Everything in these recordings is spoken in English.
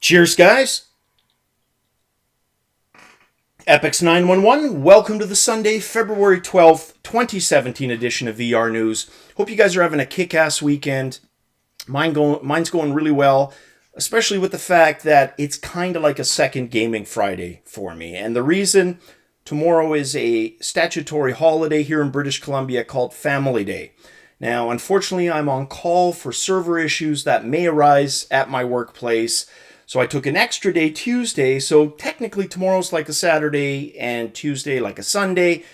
Cheers, guys. Epix911, welcome to the Sunday, February 12th, 2017 edition of VR News. Hope you guys are having a kick-ass weekend. Mine's going really well, especially with the fact that it's kind of like a second gaming Friday for me. And the reason, tomorrow is a statutory holiday here in British Columbia called Family Day. Now, unfortunately, I'm on call for server issues that may arise at my workplace. So I took an extra day Tuesday, so technically tomorrow's like a Saturday and Tuesday like a Sunday,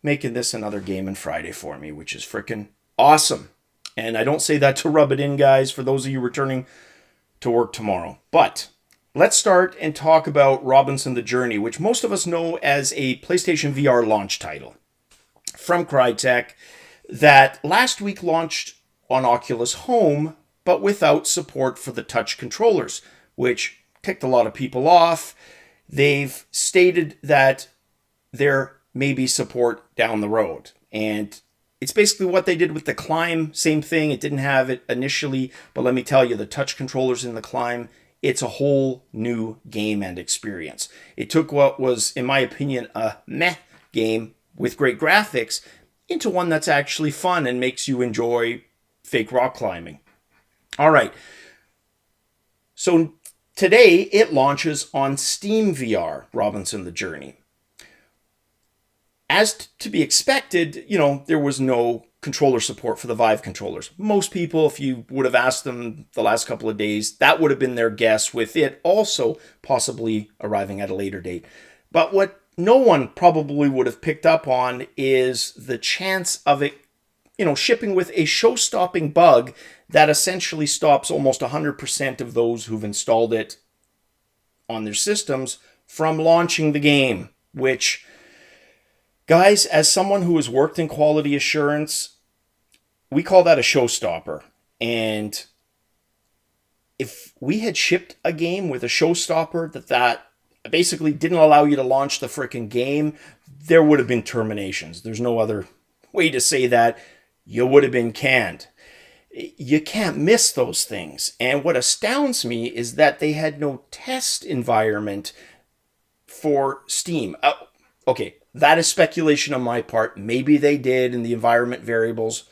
making this another Game Friday for me, which is freaking awesome. And I don't say that to rub it in, guys, for those of you returning to work tomorrow. But let's start and talk about Robinson the Journey, which most of us know as a PlayStation VR launch title from Crytek that last week launched on Oculus Home, but without support for the touch controllers, which ticked a lot of people off. They've stated that there may be support down the road. And it's basically what they did with the Climb. Same thing. It didn't have it initially, but let me tell you, the touch controllers in the Climb, it's a whole new game and experience. It took what was, in my opinion, a meh game with great graphics into one that's actually fun and makes you enjoy fake rock climbing. All right. So today, it launches on SteamVR, Robinson the Journey. As to be expected, there was no controller support for the Vive controllers. Most people, if you would have asked them the last couple of days, that would have been their guess, with it also possibly arriving at a later date. But what no one probably would have picked up on is the chance of it, shipping with a show-stopping bug that essentially stops almost 100% of those who've installed it on their systems from launching the game, which, guys, as someone who has worked in quality assurance, we call that a showstopper. And if we had shipped a game with a showstopper that basically didn't allow you to launch the frickin' game, there would have been terminations. There's no other way to say that. You would have been canned. You can't miss those things. And what astounds me is that they had no test environment for Steam. Okay, that is speculation on my part. Maybe they did, and the environment variables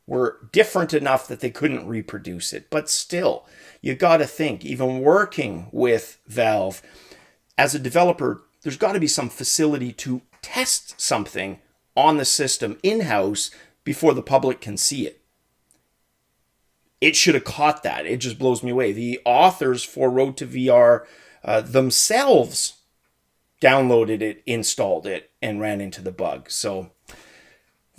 were different enough that they couldn't reproduce it. But still, you got to think, even working with Valve, as a developer, there's got to be some facility to test something on the system in-house before the public can see it. It should have caught that. It just blows me away. The authors for Road to VR themselves downloaded it, installed it, and ran into the bug. So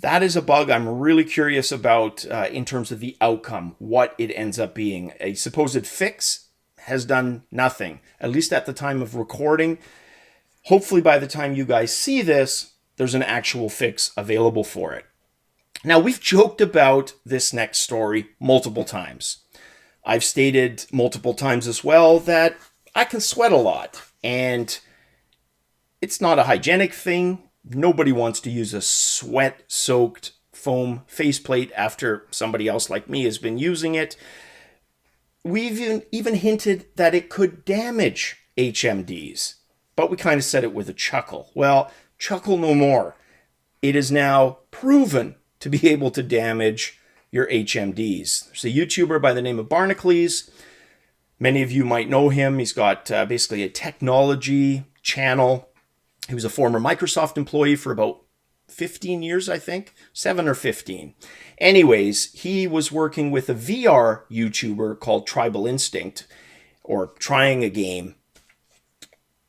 that is a bug I'm really curious about in terms of the outcome, what it ends up being. A supposed fix has done nothing, at least at the time of recording. Hopefully by the time you guys see this, there's an actual fix available for it. Now, we've joked about this next story multiple times. I've stated multiple times as well that I can sweat a lot, and it's not a hygienic thing. Nobody wants to use a sweat-soaked foam faceplate after somebody else like me has been using it. We've even hinted that it could damage HMDs, but we kind of said it with a chuckle. Well, chuckle no more. It is now proven to be able to damage your HMDs. There's a YouTuber by the name of Barnacles. Many of you might know him. He's got basically a technology channel. He was a former Microsoft employee for about 15 years, I think. 7 or 15. Anyways, he was working with a VR YouTuber called Tribal Instinct, or Trying a Game.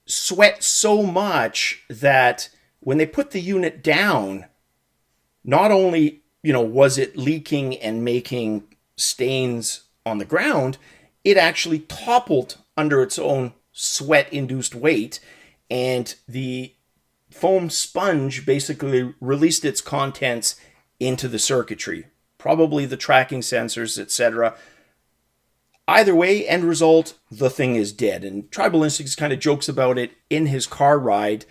Sweat so much that when they put the unit down, not only, was it leaking and making stains on the ground, it actually toppled under its own sweat-induced weight, and the foam sponge basically released its contents into the circuitry, probably the tracking sensors, etc. Either way, end result, the thing is dead. And Tribal Instincts kind of jokes about it in his car ride,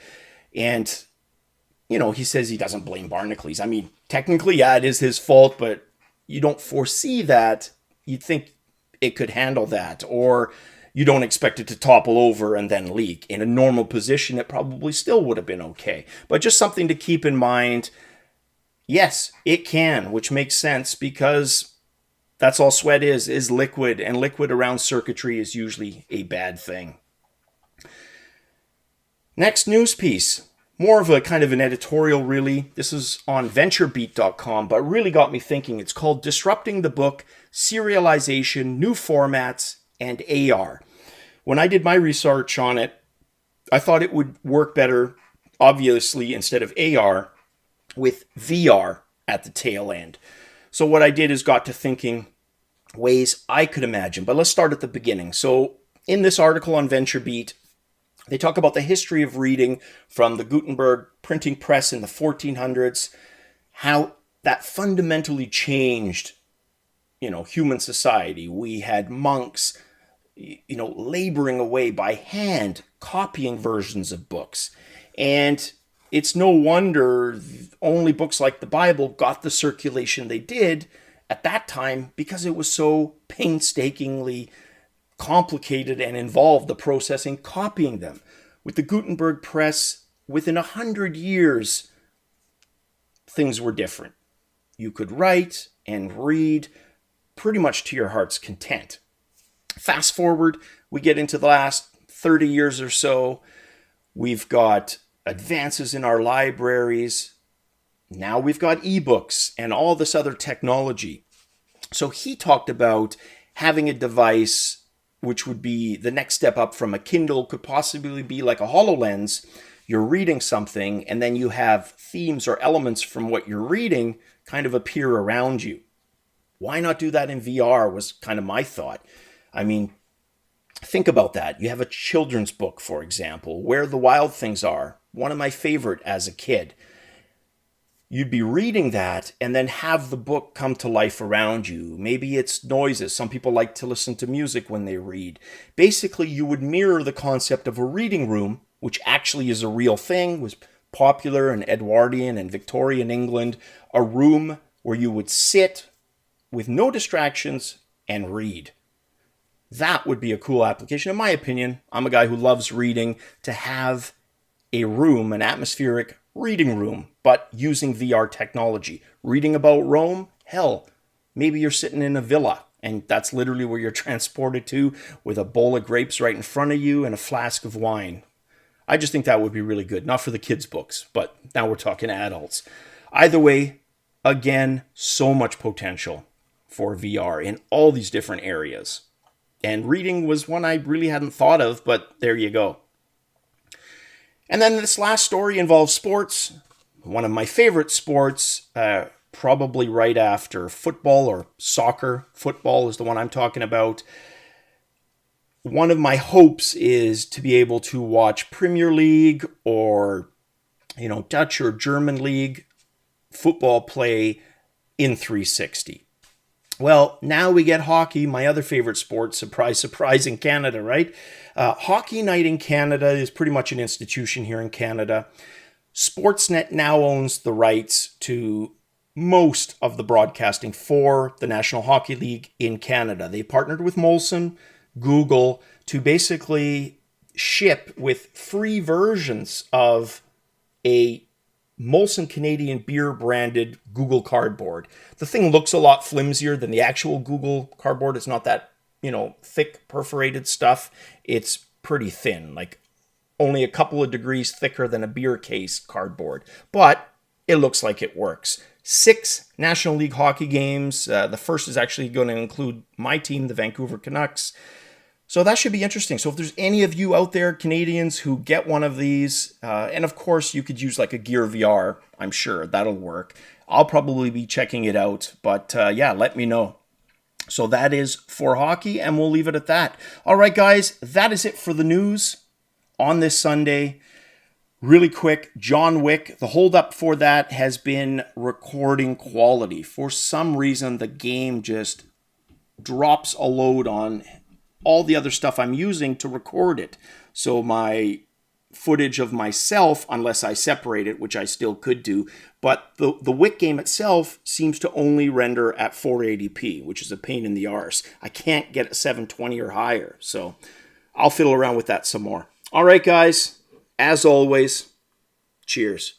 and he says he doesn't blame Barnacles. I mean, technically, yeah, it is his fault, but you don't foresee that. You'd think it could handle that. Or you don't expect it to topple over and then leak. In a normal position, it probably still would have been okay. But just something to keep in mind. Yes, it can, which makes sense because that's all sweat is liquid, and liquid around circuitry is usually a bad thing. Next news piece, more of a kind of an editorial really. This is on venturebeat.com, but really got me thinking. It's called Disrupting the Book, Serialization, New Formats, and AR. When I did my research on it, I thought it would work better, obviously, instead of AR, with VR at the tail end. So what I did is got to thinking ways I could imagine. But let's start at the beginning. So in this article on VentureBeat, they talk about the history of reading from the Gutenberg printing press in the 1400s, how that fundamentally changed, human society. We had monks, laboring away by hand, copying versions of books. And it's no wonder only books like the Bible got the circulation they did at that time, because it was so painstakingly complicated and involved, the processing, copying them. With the Gutenberg press, within 100 years, things were different. You could write and read pretty much to your heart's content. Fast forward, we get into the last 30 years or so. We've got advances in our libraries. Now we've got ebooks and all this other technology. So he talked about having a device which would be the next step up from a Kindle, could possibly be like a HoloLens. You're reading something and then you have themes or elements from what you're reading kind of appear around you. Why not do that in VR was kind of my thought. I mean, think about that. You have a children's book, for example, Where the Wild Things Are, one of my favorite as a kid. You'd be reading that and then have the book come to life around you. Maybe it's noises. Some people like to listen to music when they read. Basically, you would mirror the concept of a reading room, which actually is a real thing, was popular in Edwardian and Victorian England, a room where you would sit with no distractions and read. That would be a cool application. In my opinion, I'm a guy who loves reading, to have a room, an atmospheric reading room, but using VR technology. Reading about Rome? Hell, maybe you're sitting in a villa and that's literally where you're transported to, with a bowl of grapes right in front of you and a flask of wine. I just think that would be really good. Not for the kids' books, but now we're talking adults. Either way, again, so much potential for VR in all these different areas. And reading was one I really hadn't thought of, but there you go. And then this last story involves sports. One of my favorite sports, probably right after football or soccer. Football is the one I'm talking about. One of my hopes is to be able to watch Premier League or, Dutch or German league football play in 360. Well, now we get hockey, my other favorite sport. Surprise, surprise, in Canada, right? Hockey night in Canada is pretty much an institution here in Canada. Sportsnet now owns the rights to most of the broadcasting for the National Hockey League in Canada. They partnered with Molson, Google, to basically ship with free versions of a Molson Canadian beer branded Google cardboard. The thing looks a lot flimsier than the actual Google cardboard. It's not that, thick perforated stuff. It's pretty thin, like only a couple of degrees thicker than a beer case cardboard. But it looks like it works. 6 National League hockey games. The first is actually going to include my team, the Vancouver Canucks. So that should be interesting. So if there's any of you out there, Canadians, who get one of these, and of course you could use like a Gear VR, I'm sure that'll work. I'll probably be checking it out, but let me know. So that is for hockey, and we'll leave it at that. All right, guys, that is it for the news on this Sunday. Really quick, John Wick, the holdup for that has been recording quality. For some reason, the game just drops a load on all the other stuff I'm using to record it. So my footage of myself unless I separate it, which I still could do. But the Wick game itself seems to only render at 480p, which is a pain in the arse. I can't get it 720 or higher, so I'll fiddle around with that some more. All right, guys, as always, cheers.